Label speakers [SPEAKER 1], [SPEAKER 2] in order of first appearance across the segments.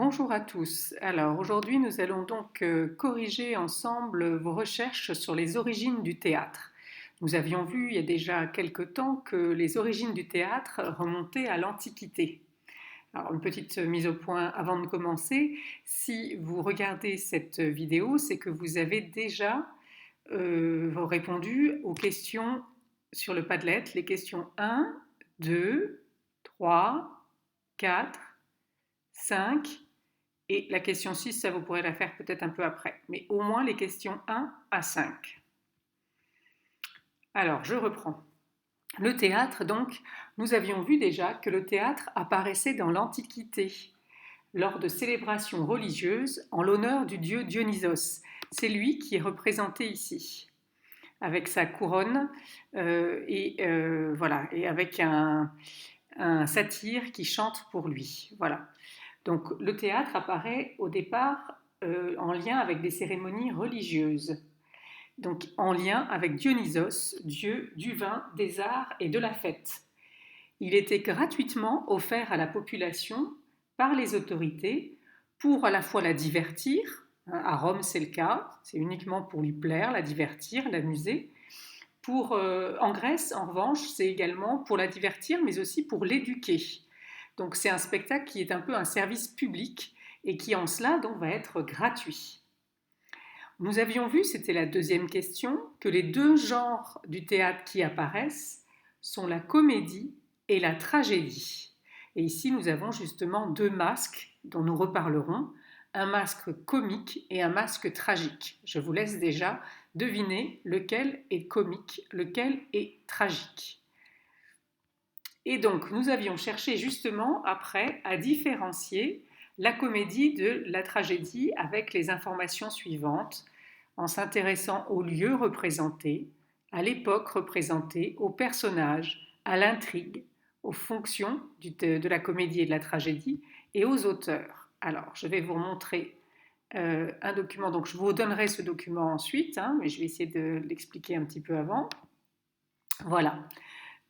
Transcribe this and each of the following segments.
[SPEAKER 1] Bonjour à tous. Alors aujourd'hui, nous allons donc corriger ensemble vos recherches sur les origines du théâtre. Nous avions vu il y a déjà quelque temps que les origines du théâtre remontaient à l'Antiquité. Alors une petite mise au point avant de commencer. Si vous regardez cette vidéo, c'est que vous avez déjà répondu aux questions sur le Padlet, les questions 1, 2, 3, 4, 5. Et la question 6, ça vous pourrez la faire peut-être un peu après, mais au moins les questions 1 à 5. Alors, je reprends. Le théâtre, donc, nous avions vu déjà que le théâtre apparaissait dans l'Antiquité, lors de célébrations religieuses en l'honneur du dieu Dionysos. C'est lui qui est représenté ici, avec sa couronne voilà, et avec un satyre qui chante pour lui. Voilà. Donc le théâtre apparaît au départ en lien avec des cérémonies religieuses, donc en lien avec Dionysos, dieu du vin, des arts et de la fête. Il était gratuitement offert à la population par les autorités pour à la fois la divertir, à Rome c'est le cas, c'est uniquement pour lui plaire, la divertir, l'amuser. En Grèce, en revanche, c'est également pour la divertir, mais aussi pour l'éduquer. Donc c'est un spectacle qui est un peu un service public et qui en cela donc va être gratuit. Nous avions vu, c'était la deuxième question, que les deux genres du théâtre qui apparaissent sont la comédie et la tragédie. Et ici nous avons justement deux masques dont nous reparlerons, un masque comique et un masque tragique. Je vous laisse déjà deviner lequel est comique, lequel est tragique. Et donc, nous avions cherché justement après à différencier la comédie de la tragédie avec les informations suivantes, en s'intéressant aux lieux représentés, à l'époque représentée, aux personnages, à l'intrigue, aux fonctions de la comédie et de la tragédie et aux auteurs. Alors, je vais vous montrer un document, donc je vous donnerai ce document ensuite, mais je vais essayer de l'expliquer un petit peu avant. Voilà,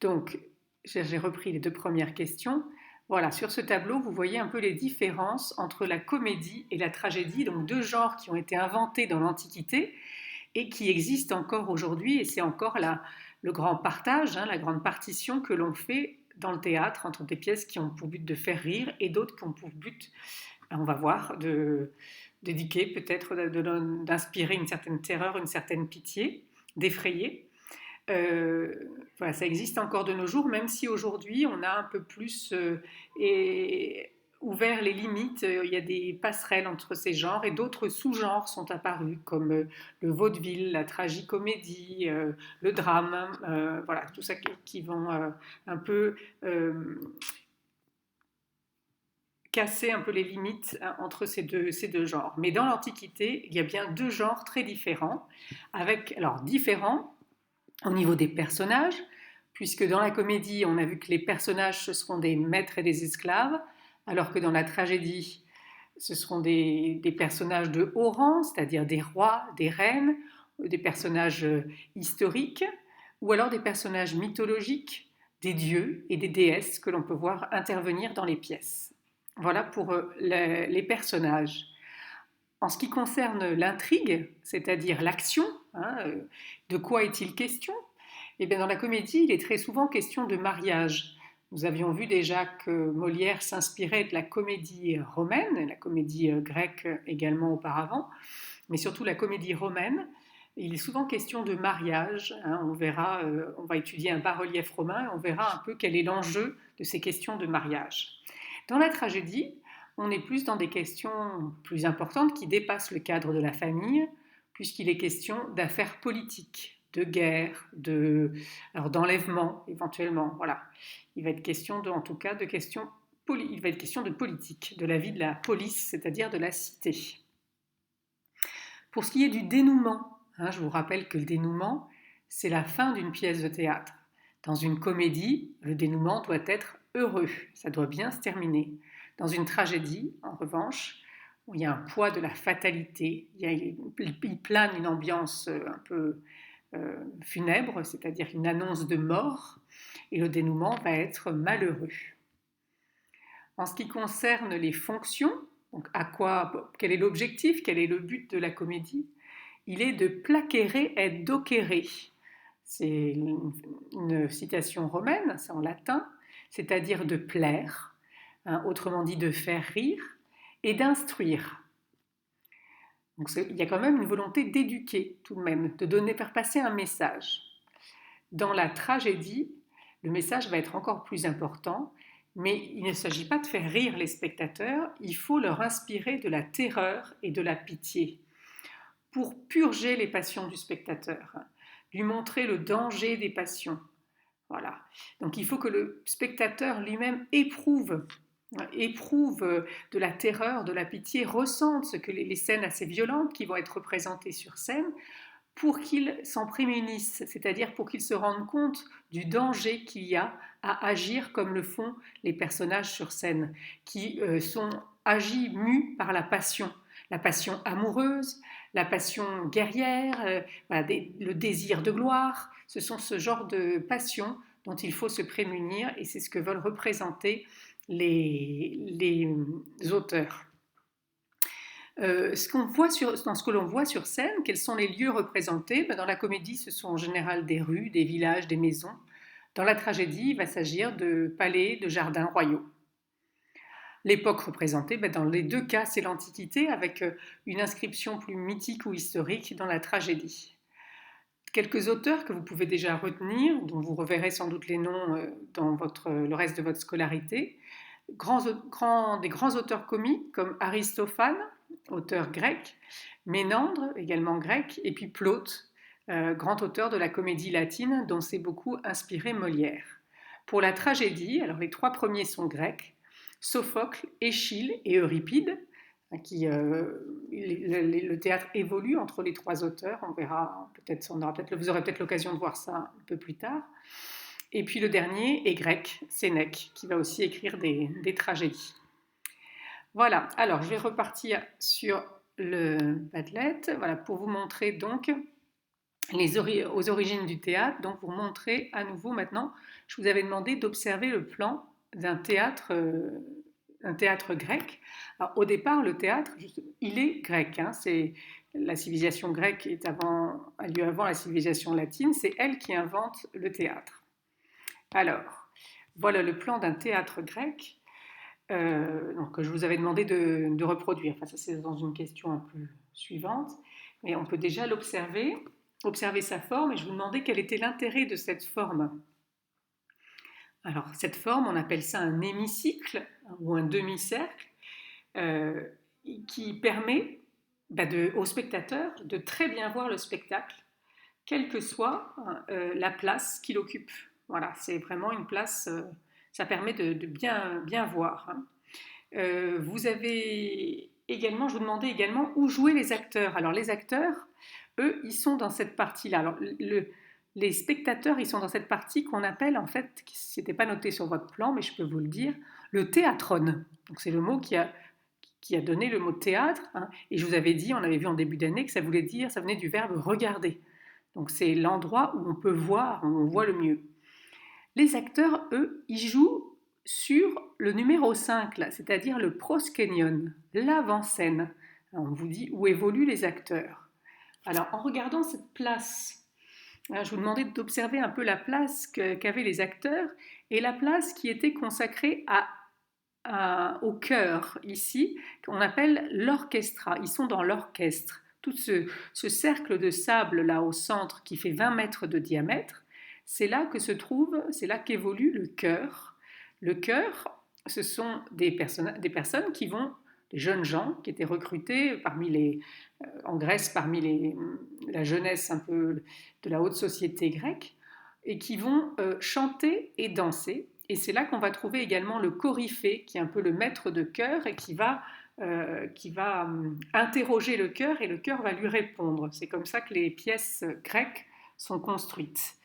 [SPEAKER 1] donc j'ai repris les deux premières questions. Voilà, sur ce tableau, vous voyez un peu les différences entre la comédie et la tragédie, donc deux genres qui ont été inventés dans l'Antiquité et qui existent encore aujourd'hui, et c'est encore le grand partage, la grande partition que l'on fait dans le théâtre entre des pièces qui ont pour but de faire rire et d'autres qui ont pour but, on va voir, d'éduquer, peut-être d'inspirer une certaine terreur, une certaine pitié, d'effrayer. Voilà, ça existe encore de nos jours, même si aujourd'hui on a un peu plus ouvert les limites. Il y a des passerelles entre ces genres et d'autres sous-genres sont apparus, comme le vaudeville, la tragicomédie, le drame, voilà, tout ça qui vont un peu casser un peu les limites entre ces deux genres. Mais dans l'Antiquité, il y a bien deux genres très différents, alors différents au niveau des personnages, puisque dans la comédie, on a vu que les personnages, ce seront des maîtres et des esclaves, alors que dans la tragédie, ce seront des personnages de haut rang, c'est-à-dire des rois, des reines, des personnages historiques, ou alors des personnages mythologiques, des dieux et des déesses que l'on peut voir intervenir dans les pièces. Voilà pour les personnages. En ce qui concerne l'intrigue, c'est-à-dire l'action, de quoi est-il question? Eh bien, dans la comédie, il est très souvent question de mariage. Nous avions vu déjà que Molière s'inspirait de la comédie romaine, la comédie grecque également auparavant, mais surtout la comédie romaine. Il est souvent question de mariage. On verra, on va étudier un bas-relief romain et on verra un peu quel est l'enjeu de ces questions de mariage. Dans la tragédie, on est plus dans des questions plus importantes qui dépassent le cadre de la famille, puisqu'il est question d'affaires politiques, de guerre, d'enlèvement éventuellement. Voilà. Il va être question en tout cas il va être question de politique, de la vie de la police, c'est-à-dire de la cité. Pour ce qui est du dénouement, je vous rappelle que le dénouement, c'est la fin d'une pièce de théâtre. Dans une comédie, le dénouement doit être heureux, ça doit bien se terminer. Dans une tragédie, en revanche, où il y a un poids de la fatalité, il plane une ambiance un peu funèbre, c'est-à-dire une annonce de mort, et le dénouement va être malheureux. En ce qui concerne les fonctions, Donc quel est l'objectif, quel est le but de la comédie? Il est de placere et docere. C'est une citation romaine, c'est en latin, c'est-à-dire de plaire, hein, autrement dit de faire rire, et d'instruire. Donc il y a quand même une volonté d'éduquer tout de même, de faire passer un message. Dans la tragédie, le message va être encore plus important, mais il ne s'agit pas de faire rire les spectateurs, il faut leur inspirer de la terreur et de la pitié pour purger les passions du spectateur, lui montrer le danger des passions. Voilà. Donc il faut que le spectateur lui-même éprouve de la terreur, de la pitié, ressente ce que les scènes assez violentes qui vont être représentées sur scène, pour qu'il s'en prémunisse, c'est-à-dire pour qu'il se rende compte du danger qu'il y a à agir comme le font les personnages sur scène, qui sont agis, mus par la passion amoureuse, la passion guerrière, voilà, le désir de gloire. Ce sont ce genre de passions dont il faut se prémunir, et c'est ce que veulent représenter les auteurs. Dans ce que l'on voit sur scène, quels sont les lieux représentés? Dans la comédie, ce sont en général des rues, des villages, des maisons. Dans la tragédie, il va s'agir de palais, de jardins royaux. L'époque représentée, dans les deux cas, c'est l'Antiquité, avec une inscription plus mythique ou historique dans la tragédie. Quelques auteurs que vous pouvez déjà retenir, dont vous reverrez sans doute les noms dans le reste de votre scolarité. Des grands auteurs comiques comme Aristophane, auteur grec, Ménandre, également grec, et puis Plaute, grand auteur de la comédie latine dont s'est beaucoup inspiré Molière. Pour la tragédie, alors les trois premiers sont grecs, Sophocle, Échille et Euripide, le théâtre évolue entre les trois auteurs, on verra, vous aurez peut-être l'occasion de voir ça un peu plus tard. Et puis le dernier est grec, Sénèque, qui va aussi écrire des tragédies. Voilà, alors je vais repartir sur le Padlet, voilà, pour vous montrer donc aux origines du théâtre. Donc pour montrer à nouveau maintenant, je vous avais demandé d'observer le plan d'un théâtre grec. Alors, au départ, le théâtre, il est grec. C'est la civilisation grecque a lieu avant la civilisation latine. C'est elle qui invente le théâtre. Alors, voilà le plan d'un théâtre grec que je vous avais demandé de reproduire. Enfin, ça, c'est dans une question un peu suivante. Mais on peut déjà l'observer, observer sa forme, et je vous demandais quel était l'intérêt de cette forme. Alors, cette forme, on appelle ça un hémicycle ou un demi-cercle qui permet aux spectateurs de très bien voir le spectacle, quelle que soit la place qu'il occupe. Voilà, c'est vraiment une place, ça permet de bien voir. Vous avez également, je vous demandais également où jouaient les acteurs. Alors, les acteurs, eux, ils sont dans cette partie-là. Alors, les spectateurs, ils sont dans cette partie qu'on appelle, en fait, ce n'était pas noté sur votre plan, mais je peux vous le dire, le théatrone. Donc c'est le mot qui a donné le mot théâtre. Et je vous avais dit, on avait vu en début d'année que ça venait du verbe regarder. Donc c'est l'endroit où on peut voir, où on voit le mieux. Les acteurs, eux, ils jouent sur le numéro 5, là, c'est-à-dire le proskenion, l'avant-scène. On vous dit où évoluent les acteurs. Alors en regardant cette place, je vous demandais d'observer un peu la place qu'avaient les acteurs et la place qui était consacrée au chœur, ici, qu'on appelle l'orchestra. Ils sont dans l'orchestre. Tout ce cercle de sable là au centre qui fait 20 mètres de diamètre, c'est là qu'évolue le chœur. Le chœur, ce sont des personnes qui vont, des jeunes gens qui étaient recrutés en Grèce parmi la jeunesse un peu de la haute société grecque, et qui vont chanter et danser. Et c'est là qu'on va trouver également le coryphée, qui est un peu le maître de chœur et qui va interroger le chœur et le chœur va lui répondre. C'est comme ça que les pièces grecques sont construites.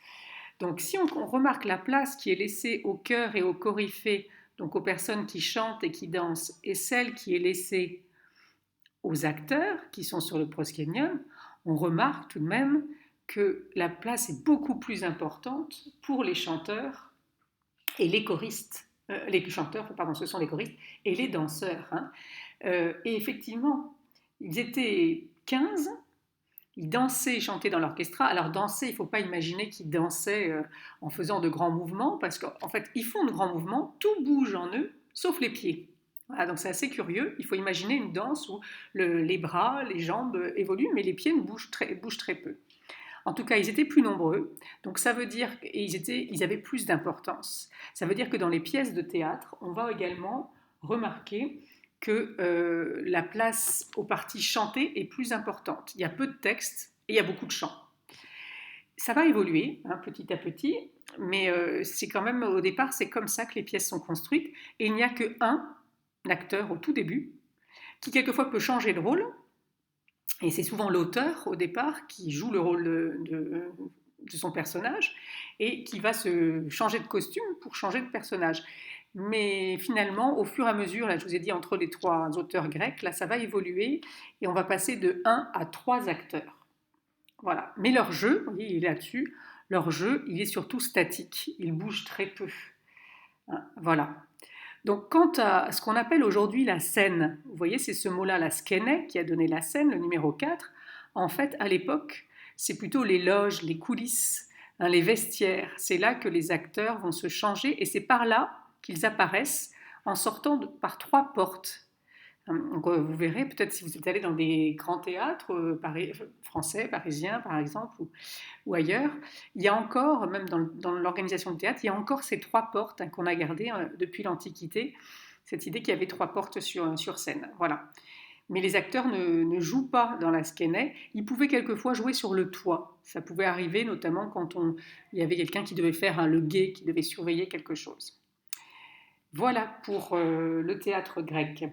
[SPEAKER 1] Donc si on remarque la place qui est laissée au chœur et au coryphée, donc aux personnes qui chantent et qui dansent, et celle qui est laissée aux acteurs qui sont sur le proskenion, on remarque tout de même que la place est beaucoup plus importante pour les chanteurs et les choristes. Les chanteurs, pardon, ce sont les choristes et les danseurs. Et effectivement, ils étaient 15. Ils dansaient et chantaient dans l'orchestra. Alors danser, il ne faut pas imaginer qu'ils dansaient en faisant de grands mouvements, parce qu'en fait, ils font de grands mouvements, tout bouge en eux, sauf les pieds. Voilà, donc c'est assez curieux. Il faut imaginer une danse où les bras, les jambes évoluent, mais les pieds bougent très peu. En tout cas, ils étaient plus nombreux, donc ça veut dire ils avaient plus d'importance. Ça veut dire que dans les pièces de théâtre, on va également remarquer que la place aux parties chantées est plus importante. Il y a peu de texte et il y a beaucoup de chants. Ça va évoluer hein, petit à petit, mais c'est quand même au départ, c'est comme ça que les pièces sont construites. Et il n'y a qu'un acteur au tout début qui quelquefois peut changer de rôle. Et c'est souvent l'auteur au départ qui joue le rôle de son personnage et qui va se changer de costume pour changer de personnage. Mais finalement, au fur et à mesure, là je vous ai dit entre les trois auteurs grecs, là ça va évoluer et on va passer de un à 3 acteurs. Voilà. Mais leur jeu, vous voyez, il est là-dessus, leur jeu, il est surtout statique, il bouge très peu. Hein, voilà. Donc, quant à ce qu'on appelle aujourd'hui la scène, vous voyez, c'est ce mot-là, la skène, qui a donné la scène, le numéro 4. En fait, à l'époque, c'est plutôt les loges, les coulisses, hein, les vestiaires. C'est là que les acteurs vont se changer et c'est par là qu'ils apparaissent en sortant par 3 portes. Donc, vous verrez, peut-être si vous êtes allé dans des grands théâtres français, parisiens par exemple, ou ailleurs, il y a encore, même dans l'organisation de théâtre, il y a encore ces 3 portes hein, qu'on a gardées depuis l'Antiquité, cette idée qu'il y avait 3 portes sur scène. Voilà. Mais les acteurs ne jouent pas dans la skène, ils pouvaient quelquefois jouer sur le toit. Ça pouvait arriver notamment quand il y avait quelqu'un qui devait faire le guet, qui devait surveiller quelque chose. Voilà pour le théâtre grec.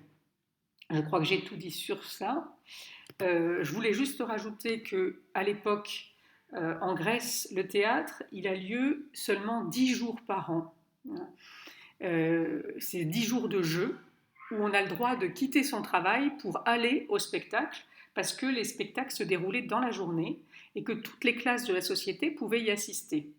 [SPEAKER 1] Je crois que j'ai tout dit sur ça. Je voulais juste rajouter qu'à l'époque, en Grèce, le théâtre, il a lieu seulement 10 jours par an. C'est 10 jours de jeu où on a le droit de quitter son travail pour aller au spectacle parce que les spectacles se déroulaient dans la journée et que toutes les classes de la société pouvaient y assister.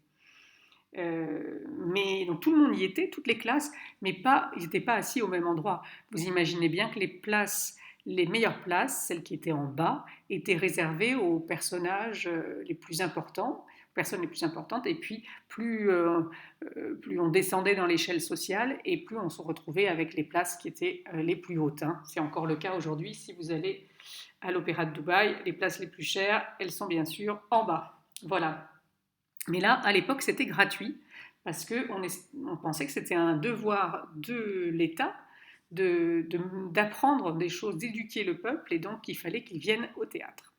[SPEAKER 1] Mais donc tout le monde y était, toutes les classes, mais ils n'étaient pas assis au même endroit. Vous imaginez bien que les meilleures places, celles qui étaient en bas, étaient réservées aux personnages les plus importants, personnes les plus importantes, et puis plus on descendait dans l'échelle sociale, et plus on se retrouvait avec les places qui étaient les plus hautes. Hein. C'est encore le cas aujourd'hui, si vous allez à l'Opéra de Dubaï, les places les plus chères, elles sont bien sûr en bas. Voilà. Mais là, à l'époque, c'était gratuit parce qu'on pensait que c'était un devoir de l'État d'apprendre des choses, d'éduquer le peuple et donc il fallait qu'il vienne au théâtre.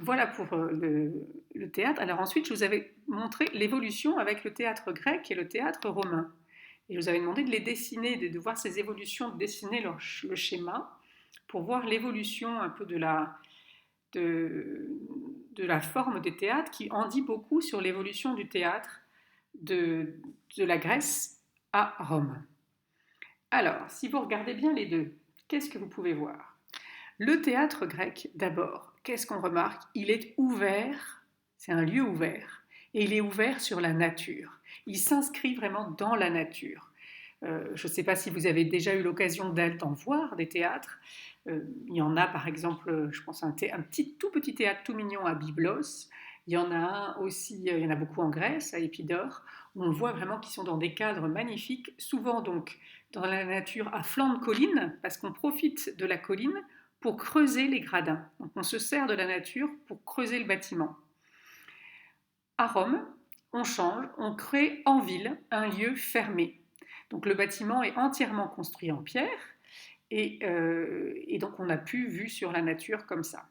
[SPEAKER 1] Voilà pour le théâtre. Alors ensuite, je vous avais montré l'évolution avec le théâtre grec et le théâtre romain. Et je vous avais demandé de les dessiner, de voir ces évolutions, de dessiner le schéma pour voir l'évolution un peu de la forme des théâtres qui en dit beaucoup sur l'évolution du théâtre de la Grèce à Rome. Alors, si vous regardez bien les deux, qu'est-ce que vous pouvez voir? Le théâtre grec, d'abord, qu'est-ce qu'on remarque? Il est ouvert, c'est un lieu ouvert, et il est ouvert sur la nature. Il s'inscrit vraiment dans la nature. Je ne sais pas si vous avez déjà eu l'occasion d'en voir des théâtres. Il y en a par exemple, je pense, un tout petit théâtre tout mignon à Byblos. Il y en a un aussi, il y en a beaucoup en Grèce, à Épidore, où on voit vraiment qu'ils sont dans des cadres magnifiques, souvent donc dans la nature à flanc de colline, parce qu'on profite de la colline pour creuser les gradins. Donc on se sert de la nature pour creuser le bâtiment. À Rome, on change, on crée en ville un lieu fermé. Donc le bâtiment est entièrement construit en pierre et donc on a pu vue sur la nature comme ça.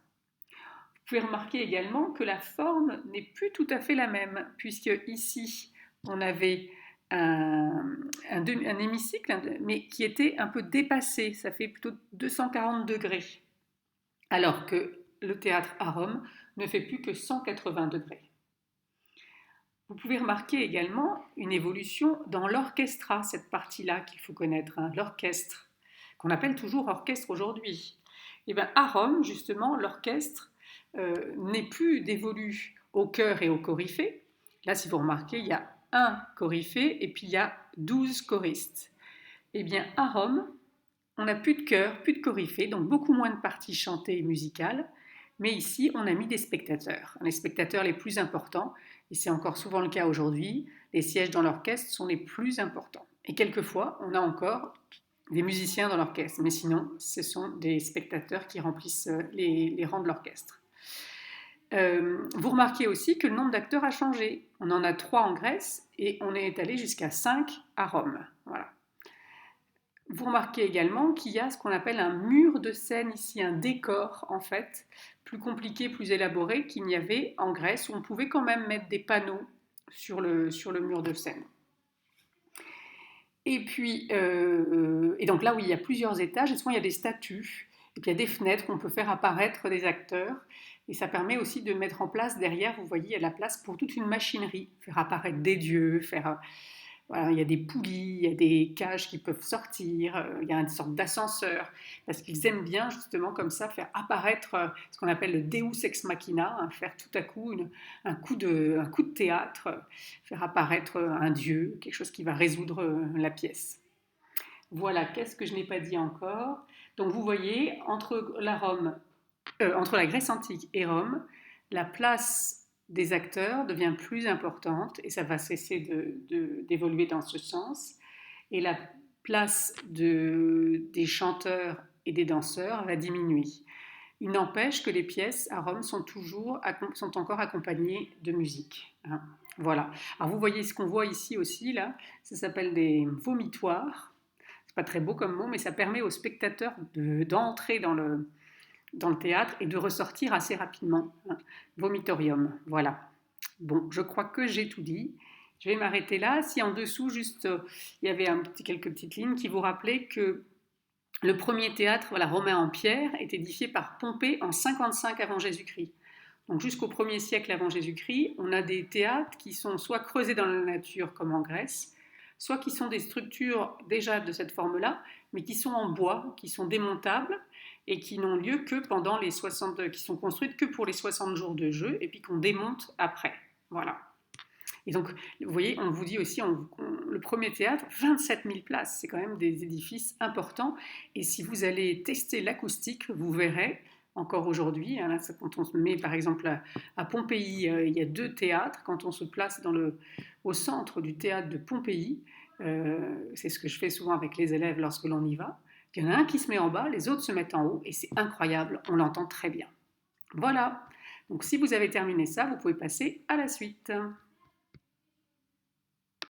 [SPEAKER 1] Vous pouvez remarquer également que la forme n'est plus tout à fait la même, puisque ici on avait un hémicycle, mais qui était un peu dépassé, ça fait plutôt 240 degrés, alors que le théâtre à Rome ne fait plus que 180 degrés. Vous pouvez remarquer également une évolution dans l'orchestra, cette partie-là qu'il faut connaître, hein, l'orchestre, qu'on appelle toujours orchestre aujourd'hui. Et bien à Rome, justement, l'orchestre n'est plus dévolu au chœur et au coryphée. Là, si vous remarquez, il y a un coryphée et puis il y a 12 choristes. Et bien à Rome, On n'a plus de chœur, plus de coryphée, donc beaucoup moins de parties chantées et musicales. Mais ici, on a mis des spectateurs, les spectateurs les plus importants, et c'est encore souvent le cas aujourd'hui, les sièges dans l'orchestre sont les plus importants. Et quelquefois, on a encore des musiciens dans l'orchestre, mais sinon, ce sont des spectateurs qui remplissent les rangs de l'orchestre. Vous remarquez aussi que le nombre d'acteurs a changé. On en a 3 en Grèce et on est allé jusqu'à 5 à Rome. Voilà. Vous remarquez également qu'il y a ce qu'on appelle un mur de scène ici, un décor en fait, plus compliqué, plus élaboré qu'il n'y avait en Grèce, où on pouvait quand même mettre des panneaux sur le mur de scène. Et puis, et donc là où il y a plusieurs étages, et souvent il y a des statues, et puis il y a des fenêtres où on peut faire apparaître des acteurs, et ça permet aussi de mettre en place derrière, vous voyez, il y a de la place pour toute une machinerie, faire apparaître des dieux, faire voilà, il y a des poulies, il y a des cages qui peuvent sortir, il y a une sorte d'ascenseur, parce qu'ils aiment bien justement comme ça faire apparaître ce qu'on appelle le Deus ex machina, hein, faire tout à coup un coup de théâtre, faire apparaître un dieu, quelque chose qui va résoudre la pièce. Voilà, qu'est-ce que je n'ai pas dit encore? Donc vous voyez, entre la Grèce antique et Rome, la place des acteurs devient plus importante et ça va cesser d'évoluer dans ce sens. Et la place des chanteurs et des danseurs va diminuer. Il n'empêche que les pièces à Rome sont encore accompagnées de musique, hein. Voilà. Alors vous voyez ce qu'on voit ici aussi, là, ça s'appelle des vomitoires. C'est pas très beau comme mot, mais ça permet aux spectateurs d'entrer dans le théâtre et de ressortir assez rapidement, hein. Vomitorium, voilà. Bon, je crois que j'ai tout dit. Je vais m'arrêter là. Si en dessous, juste, il y avait quelques petites lignes qui vous rappelaient que le premier théâtre, voilà, romain en pierre est édifié par Pompée en 55 avant Jésus-Christ. Donc jusqu'au 1er siècle avant Jésus-Christ, on a des théâtres qui sont soit creusés dans la nature comme en Grèce, soit qui sont des structures déjà de cette forme-là, mais qui sont en bois, qui sont démontables et qui n'ont lieu que pendant les 60, qui sont construites que pour les 60 jours de jeu et puis qu'on démonte après. Voilà. Et donc, vous voyez, on vous dit aussi, le premier théâtre, 27 000 places, c'est quand même des édifices importants. Et si vous allez tester l'acoustique, vous verrez, encore aujourd'hui, hein, quand on se met par exemple à Pompéi, il y a 2 théâtres, quand on se place au centre du théâtre de Pompéi, c'est ce que je fais souvent avec les élèves lorsque l'on y va, il y en a un qui se met en bas, les autres se mettent en haut, et c'est incroyable, on l'entend très bien. Voilà, donc si vous avez terminé ça, vous pouvez passer à la suite.